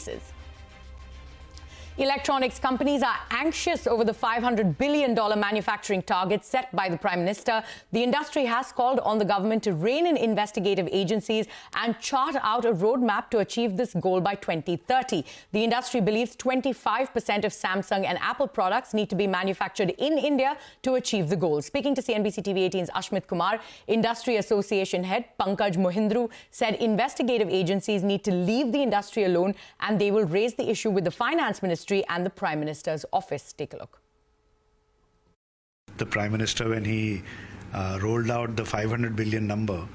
cases. Electronics companies are anxious over the $500 billion manufacturing target set by the Prime Minister. The industry has called on the government to rein in investigative agencies and chart out a roadmap to achieve this goal by 2030. The industry believes 25% of Samsung and Apple products need to be manufactured in India to achieve the goal. Speaking to CNBC TV 18's Ashmit Kumar, Industry Association head Pankaj Mohindroo said investigative agencies need to leave the industry alone and they will raise the issue with the Finance Ministry and the Prime Minister's office. Take a look. The Prime Minister, when he rolled out the 500 billion number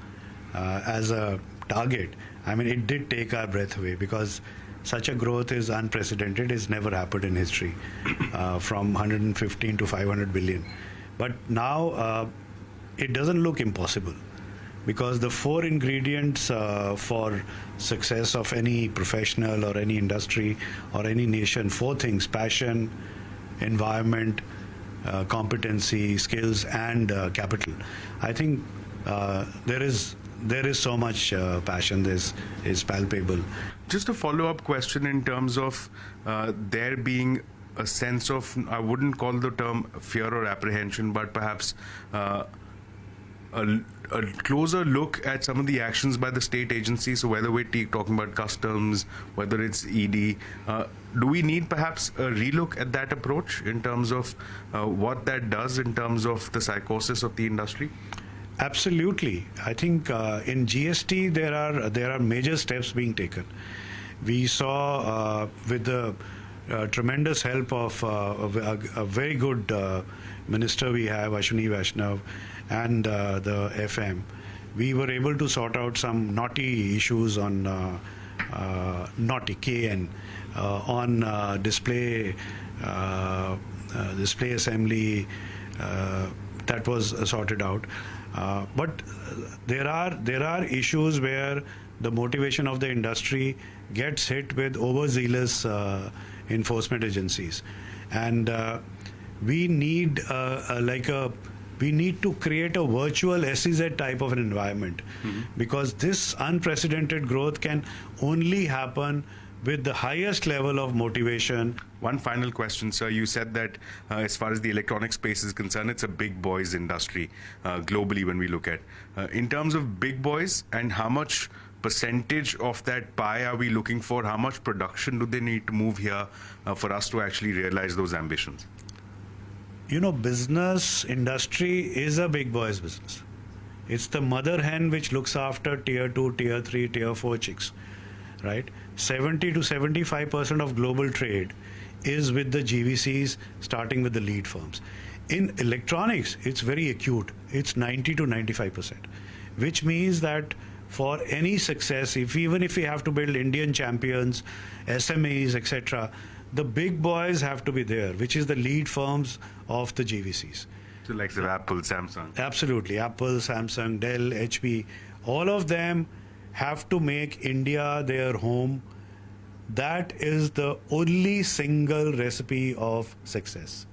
as a target, I mean, it did take our breath away because such a growth is unprecedented. It's never happened in history, from 115 to 500 billion. But now it doesn't look impossible, because the four ingredients for success of any professional or any industry or any nation, four things: passion, environment, competency, skills, and capital. I think there is so much passion. This is palpable. Just a follow-up question in terms of there being a sense of, I wouldn't call the term fear or apprehension, but perhaps a closer look at some of the actions by the state agencies. So whether we're talking about customs, whether it's ED, do we need perhaps a relook at that approach in terms of what that does in terms of the psychosis of the industry? Absolutely. I think in GST there are major steps being taken. We saw with the tremendous help of a very good minister we have, Ashwini Vaishnav, and the FM, we were able to sort out some naughty issues on naughty KN on display assembly. That was sorted out. But there are issues where the motivation of the industry gets hit with overzealous enforcement agencies, and we need we need to create a virtual SEZ type of an environment, because this unprecedented growth can only happen with the highest level of motivation. One final question, sir. You said that as far as the electronic space is concerned, it's a big boys industry globally when we look at. In terms of big boys, and how much percentage of that pie are we looking for? How much production do they need to move here for us to actually realize those ambitions? You know, business industry is a big boys business. It's the mother hen which looks after tier 2, tier 3, tier 4 chicks, right? 70 to 75% of global trade is with the GVCs, starting with the lead firms. In electronics, it's very acute. It's 90 to 95%, which means that for any success, even if we have to build Indian champions, SMEs, etc., the big boys have to be there, which is the lead firms of the GVCs. So like the Apple, Samsung. Absolutely. Apple, Samsung, Dell, HP, all of them have to make India their home. That is the only single recipe of success.